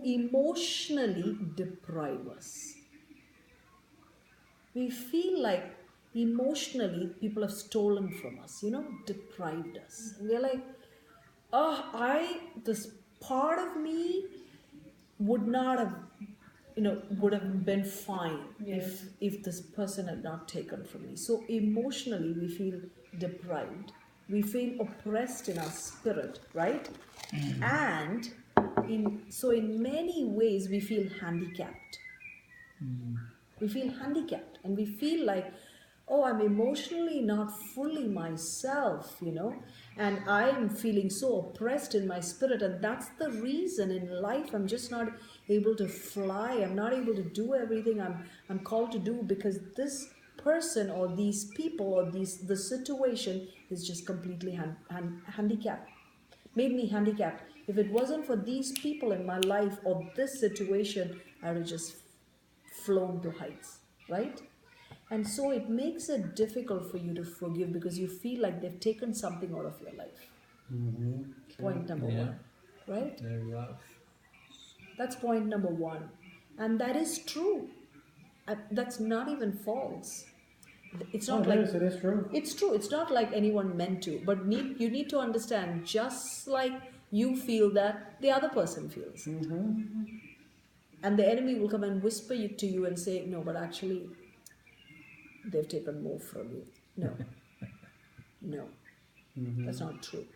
emotionally deprive us. We feel like emotionally people have stolen from us, deprived us. And we're like, this part of me would not have, would have been fine if this person had not taken from me. So emotionally we feel deprived. We feel oppressed in our spirit, right? And in many ways we feel handicapped. We feel handicapped and we feel like, oh, I'm emotionally not fully myself, and I'm feeling so oppressed in my spirit. And that's the reason in life I'm just not able to fly. I'm not able to do everything I'm called to do, because this person or these people or the situation is just completely handicapped. Made me handicapped. If it wasn't for these people in my life or this situation, I would have just flown to heights, right? And so it makes it difficult for you to forgive because you feel like they've taken something out of your life. Point number one, right? Very rough. That's point number one. And that is true. That's not even false. It's not it is true. It's true. It's not like anyone meant to. But you need to understand, just like you feel that, the other person feels. And the enemy will come and whisper to you and say, no, but actually, they've taken more from you. No. No. That's not true.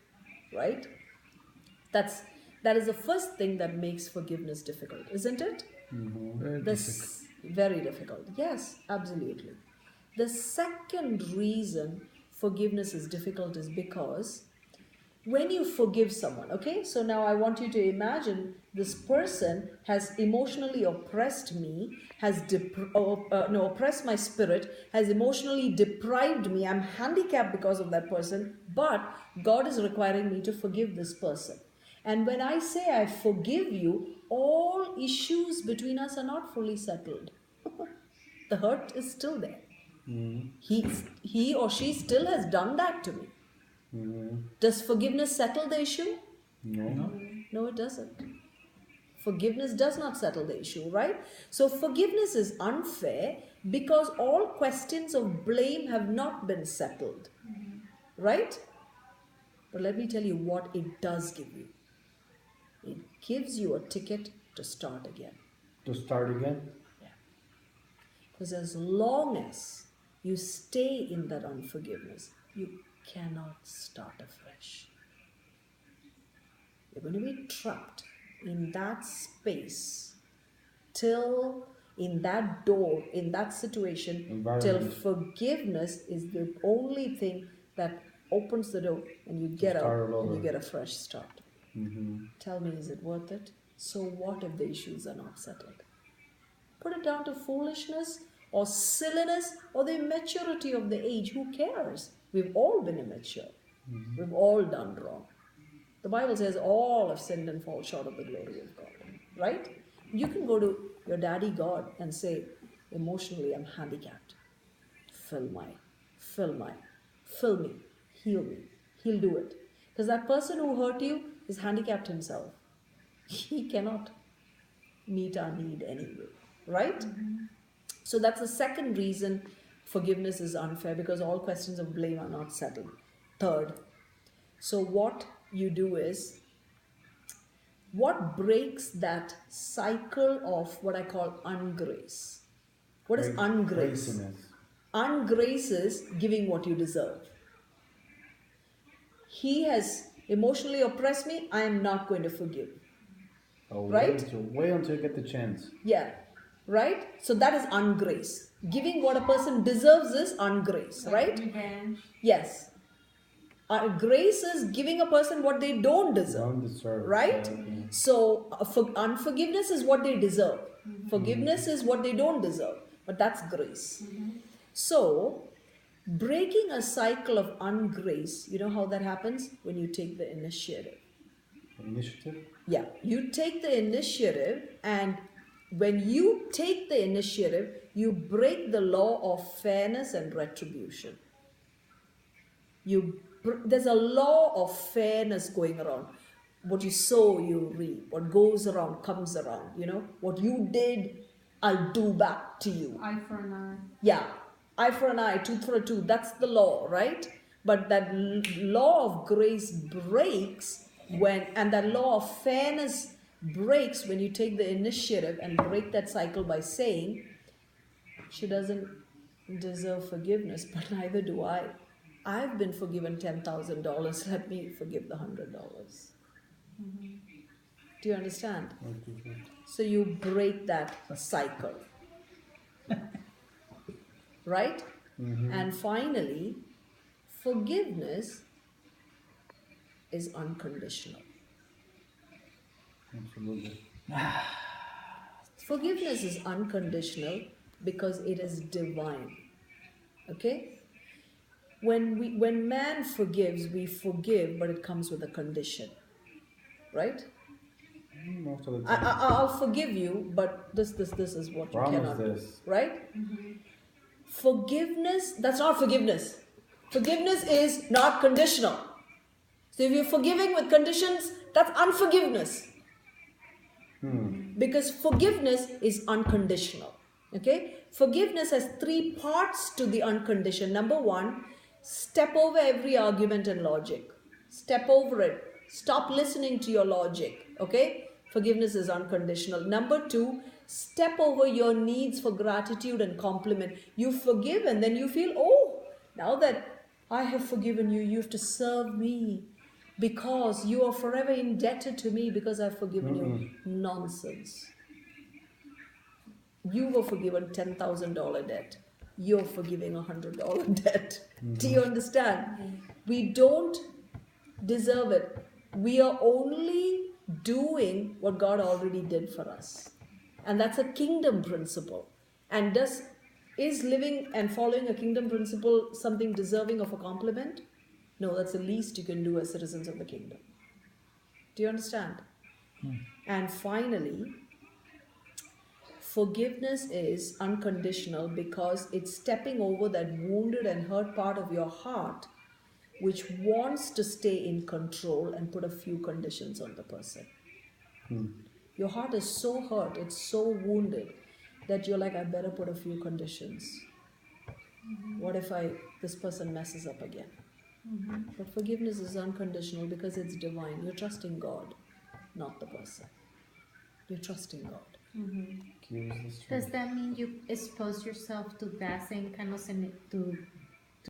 Right? That is the first thing that makes forgiveness difficult, isn't it? Very difficult. Very difficult. Yes, absolutely. The second reason forgiveness is difficult is because when you forgive someone, okay? So now I want you to imagine this person has emotionally oppressed me, has oppressed my spirit, has emotionally deprived me. I'm handicapped because of that person, but God is requiring me to forgive this person. And when I say I forgive you, all issues between us are not fully settled. The hurt is still there. He or she still has done that to me. Does forgiveness settle the issue? No. No, it doesn't. Forgiveness does not settle the issue, right? So forgiveness is unfair because all questions of blame have not been settled, right? But let me tell you what it does give you. It gives you a ticket to start again. To start again? Yeah. Because as long as you stay in that unforgiveness, you cannot start afresh. You're going to be trapped in that space till, in that door, in that situation, till forgiveness is the only thing that opens the door and you get out and you get a fresh start. Tell me, is it worth it? So what if the issues are not settled? Put it down to foolishness or silliness or the immaturity of the age. Who cares? We've all been immature. We've all done wrong. The Bible says all have sinned and fall short of the glory of God. Right? You can go to your daddy God and say, emotionally, I'm handicapped. Fill me, heal me. He'll do it. Because that person who hurt you is handicapped himself. He cannot meet our need anyway. Right? So that's the second reason forgiveness is unfair, because all questions of blame are not settled. Third, so what you do is, what breaks that cycle of what I call ungrace? What is ungrace? Ungrace is giving what you deserve. He has emotionally oppressed me, I am not going to forgive. Right? So wait until you get the chance. Yeah. Right? So that is ungrace. Giving what a person deserves is ungrace, right? Revenge. Yes. Grace is giving a person what they don't deserve. Right? So unforgiveness is what they deserve. Forgiveness is what they don't deserve. But that's grace. So breaking a cycle of ungrace, you know how that happens? When you take the initiative. Initiative? Yeah. You take the initiative, and when you take the initiative, you break the law of fairness and retribution. There's a law of fairness going around. what you sow, you reap. What goes around comes around. You know, what you did, I'll do back to you. Eye for an eye. Yeah, eye for an eye, tooth for a tooth. That's the law, right? But that law of grace breaks and that law of fairness breaks when you take the initiative and break that cycle by saying, she doesn't deserve forgiveness, but neither do I. I've been forgiven $10,000. Let me forgive the $100. Do you understand? Okay. So you break that cycle. Right? And finally, forgiveness is unconditional. Absolutely. Forgiveness is unconditional because it is divine. Okay? When man forgives, we forgive, but it comes with a condition. Right? Most of the I, time. I'll forgive you, but this is what you Promise cannot do. this. Right? Forgiveness, that's not forgiveness. Forgiveness is not conditional. So if you're forgiving with conditions, that's unforgiveness. Because forgiveness is unconditional. Okay? Forgiveness has 3 parts to the unconditional. Number 1, step over every argument and logic. Step over it. Stop listening to your logic. Okay? Forgiveness is unconditional. Number 2, step over your needs for gratitude and compliment. You forgive and then you feel, oh, now that I have forgiven you, you have to serve me because you are forever indebted to me because I've forgiven you. Nonsense. You were forgiven $10,000 debt. You're forgiving $100 debt. Do you understand? We don't deserve it. We are only doing what God already did for us. And that's a kingdom principle. And is living and following a kingdom principle something deserving of a compliment? No, that's the least you can do as citizens of the kingdom. Do you understand? And finally, forgiveness is unconditional because it's stepping over that wounded and hurt part of your heart which wants to stay in control and put a few conditions on the person. Your heart is so hurt, it's so wounded that you're like, I better put a few conditions. What if this person messes up again? But forgiveness is unconditional because it's divine. You're trusting God, not the person. You're trusting God. Does that mean you expose yourself to that same kind of to